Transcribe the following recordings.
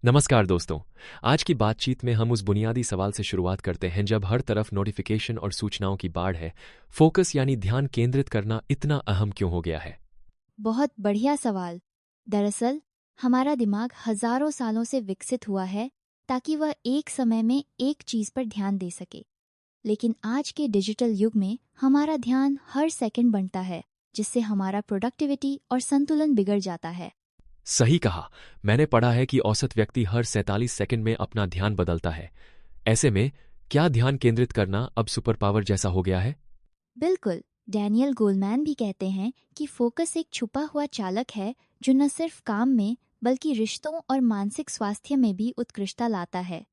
नमस्कार दोस्तों। आज की बातचीत में हम उस बुनियादी सवाल से शुरुआत करते हैं जब हर तरफ नोटिफिकेशन और सूचनाओं की बाढ़ है, फोकस यानी ध्यान केंद्रित करना इतना अहम क्यों हो गया है? बहुत बढ़िया सवाल। दरअसल हमारा दिमाग हजारों सालों से विकसित हुआ है ताकि वह एक समय में एक चीज पर ध्यान दे सके। लेकिन आज के डिजिटल युग में हमारा ध्यान हर सेकंड बढ़ता है, जिससे हमारा प्रोडक्टिविटी और संतुलन बिगड़ जाता है। सही कहा। मैंने पढ़ा है कि औसत व्यक्ति हर 47 सेकंड में अपना ध्यान बदलता है। ऐसे में क्या ध्यान केंद्रित करना अब सुपर पावर जैसा हो गया है? बिल्कुल। डैनियल गोलमैन भी कहते हैं कि फोकस एक छुपा हुआ चालक है जो न सिर्फ काम में बल्कि रिश्तों और मानसिक स्वास्थ्य में भी उत्कृष्टता लाता है।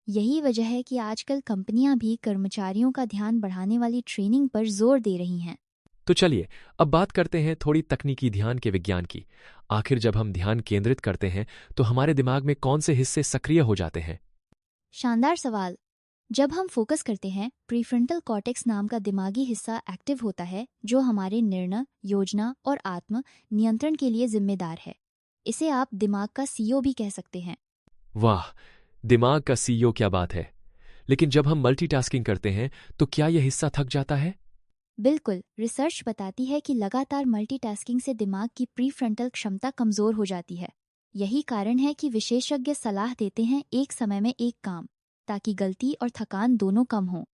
यही वजह है कि आजकल कंपनियां भी कर्मचारियों का ध्यान बढ़ाने वाली ट्रेनिंग पर जोर दे रही हैं। तो चलिए अब बात करते हैं थोड़ी तकनीकी ध्यान के विज्ञान की। आखिर जब हम ध्यान केंद्रित करते हैं तो हमारे दिमाग में कौन से हिस्से सक्रिय हो जाते हैं? शानदार सवाल। जब हम फोकस करते हैं, प्रीफ्रंटल कॉर्टेक्स नाम का दिमागी हिस्सा एक्टिव होता है, जो हमारे निर्णय, योजना और आत्म नियंत्रण के लिए जिम्मेदार है। इसे आप दिमाग का सीईओ भी कह सकते हैं। वाह, दिमाग का सीईओ, क्या बात है। लेकिन जब हम मल्टीटास्किंग करते हैं तो क्या यह हिस्सा थक जाता है? बिल्कुल। रिसर्च बताती है कि लगातार मल्टीटास्किंग से दिमाग की प्रीफ्रंटल क्षमता कमजोर हो जाती है। यही कारण है कि विशेषज्ञ सलाह देते हैं एक समय में एक काम, ताकि गलती और थकान दोनों कम हो।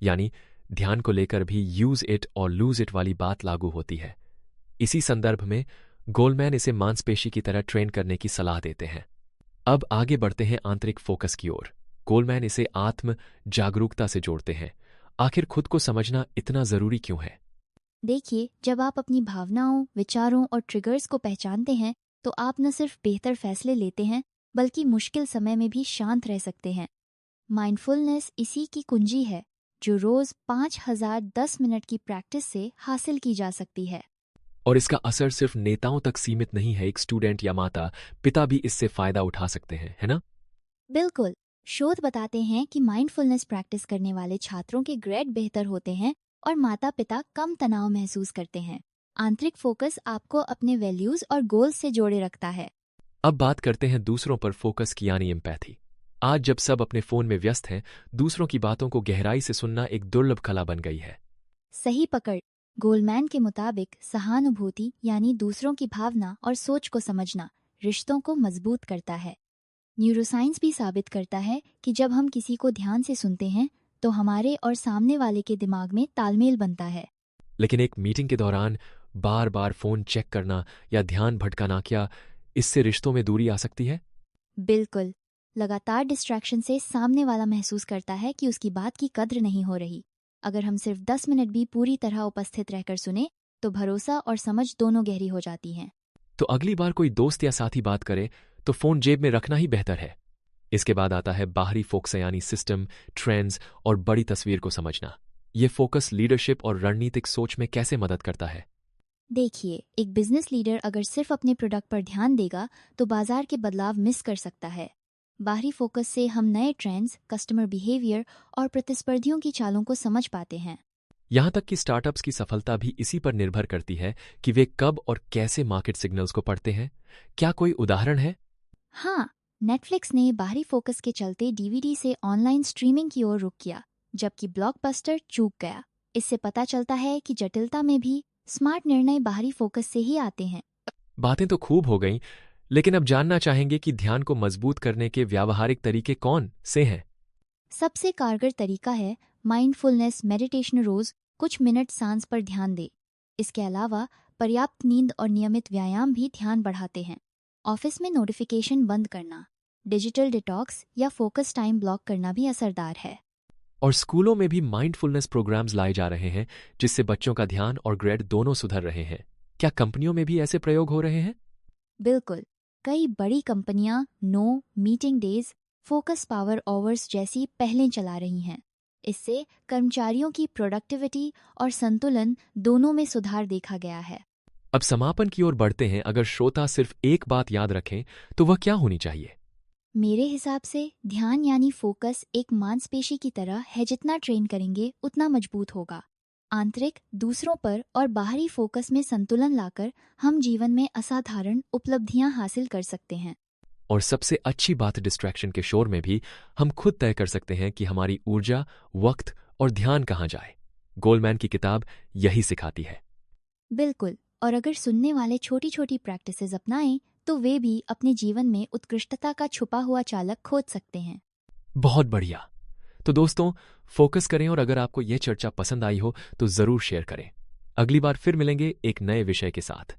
यानी ध्यान को लेकर भी यूज इट और लूज इट वाली बात लागू होती है। इसी संदर्भ में गोलमैन इसे मांसपेशी की तरह ट्रेन करने की सलाह देते हैं। अब आगे बढ़ते हैं आंतरिक फोकस की ओर। गोलमैन इसे आत्म जागरूकता से जोड़ते हैं। आखिर खुद को समझना इतना जरूरी क्यों है? देखिए, जब आप अपनी भावनाओं, विचारों और ट्रिगर्स को पहचानते हैं, तो आप न सिर्फ बेहतर फैसले लेते हैं, बल्कि मुश्किल समय में भी शांत रह सकते हैं। माइंडफुलनेस इसी की कुंजी है, जो रोज 5010 मिनट की प्रैक्टिस से हासिल की जा सकती है। और इसका असर सिर्फ नेताओं तक सीमित नहीं है, एक स्टूडेंट या माता पिता भी इससे फायदा उठा सकते हैं, है ना? बिल्कुल। शोध बताते हैं कि माइंडफुलनेस प्रैक्टिस करने वाले छात्रों के ग्रेड बेहतर होते हैं और माता पिता कम तनाव महसूस करते हैं। आंतरिक फोकस आपको अपने वैल्यूज और गोल्स से जोड़े रखता है। अब बात करते हैं दूसरों पर फोकस की यानी एम्पैथी। आज जब सब अपने फोन में व्यस्त हैं, दूसरों की बातों को गहराई से सुनना एक दुर्लभ कला बन गई है। सही पकड़। गोलमैन के मुताबिक सहानुभूति यानी दूसरों की भावना और सोच को समझना रिश्तों को मजबूत करता है। न्यूरोसाइंस भी साबित करता है कि जब हम किसी को ध्यान से सुनते हैं, तो हमारे और सामने वाले के दिमाग में तालमेल बनता है। लेकिन एक मीटिंग के दौरान बार बार फोन चेक करना या ध्यान भटकाना, क्या इससे रिश्तों में दूरी आ सकती है? बिल्कुल। लगातार डिस्ट्रैक्शन से सामने वाला महसूस करता है कि उसकी बात की कद्र नहीं हो रही। अगर हम सिर्फ 10 मिनट भी पूरी तरह उपस्थित रहकर सुने, तो भरोसा और समझ दोनों गहरी हो जाती हैं। तो अगली बार कोई दोस्त या साथी बात करे तो फोन जेब में रखना ही बेहतर है। इसके बाद आता है बाहरी फोकस यानी सिस्टम, ट्रेंड्स और बड़ी तस्वीर को समझना। ये फोकस लीडरशिप और रणनीतिक सोच में कैसे मदद करता है? देखिए, एक बिजनेस लीडर अगर सिर्फ अपने प्रोडक्ट पर ध्यान देगा, तो बाजार के बदलाव मिस कर सकता है। बाहरी फोकस से हम नए ट्रेंड्स, कस्टमर बिहेवियर और प्रतिस्पर्धियों की चालों को समझ पाते हैं। यहां तक कि स्टार्टअप्स की सफलता भी इसी पर निर्भर करती है कि वे कब और कैसे मार्केट सिग्नल्स को पढ़ते हैं। क्या कोई उदाहरण है? हाँ, नेटफ्लिक्स ने बाहरी फोकस के चलते डीवीडी से ऑनलाइन स्ट्रीमिंग की ओर रुख किया, जबकि ब्लॉकबस्टर चूक गया। इससे पता चलता है कि जटिलता में भी स्मार्ट निर्णय बाहरी फोकस से ही आते हैं। बातें तो खूब हो गईं, लेकिन अब जानना चाहेंगे कि ध्यान को मजबूत करने के व्यावहारिक तरीके कौन से हैं? सबसे कारगर तरीका है माइंडफुलनेस मेडिटेशन। रोज कुछ मिनट सांस पर ध्यान दे। इसके अलावा पर्याप्त नींद और नियमित व्यायाम भी ध्यान बढ़ाते हैं। ऑफिस में नोटिफिकेशन बंद करना, डिजिटल डिटॉक्स या फोकस टाइम ब्लॉक करना भी असरदार है। और स्कूलों में भी माइंडफुलनेस प्रोग्राम्स लाए जा रहे हैं, जिससे बच्चों का ध्यान और ग्रेड दोनों सुधर रहे हैं। क्या कंपनियों में भी ऐसे प्रयोग हो रहे हैं? बिल्कुल। कई बड़ी कंपनियां no meeting days, focus power hours जैसी पहलें चला रही हैं। इससे कर्मचारियों की प्रोडक्टिविटी और संतुलन दोनों में सुधार देखा गया है। अब समापन की ओर बढ़ते हैं। अगर श्रोता सिर्फ एक बात याद रखें तो वह क्या होनी चाहिए? मेरे हिसाब से ध्यान यानी फोकस एक मांसपेशी की तरह है, जितना ट्रेन करेंगे उतना मजबूत होगा। आंतरिक, दूसरों पर और बाहरी फोकस में संतुलन लाकर हम जीवन में असाधारण उपलब्धियां हासिल कर सकते हैं। और सबसे अच्छी बात, डिस्ट्रैक्शन के शोर में भी हम खुद तय कर सकते हैं कि हमारी ऊर्जा, वक्त और ध्यान कहाँ जाए। गोलमैन की किताब यही सिखाती है। बिल्कुल, और अगर सुनने वाले छोटी छोटी प्रैक्टिसेस अपनाएं तो वे भी अपने जीवन में उत्कृष्टता का छुपा हुआ चालक खोज सकते हैं। बहुत बढ़िया। तो दोस्तों, फोकस करें और अगर आपको यह चर्चा पसंद आई हो तो जरूर शेयर करें। अगली बार फिर मिलेंगे एक नए विषय के साथ।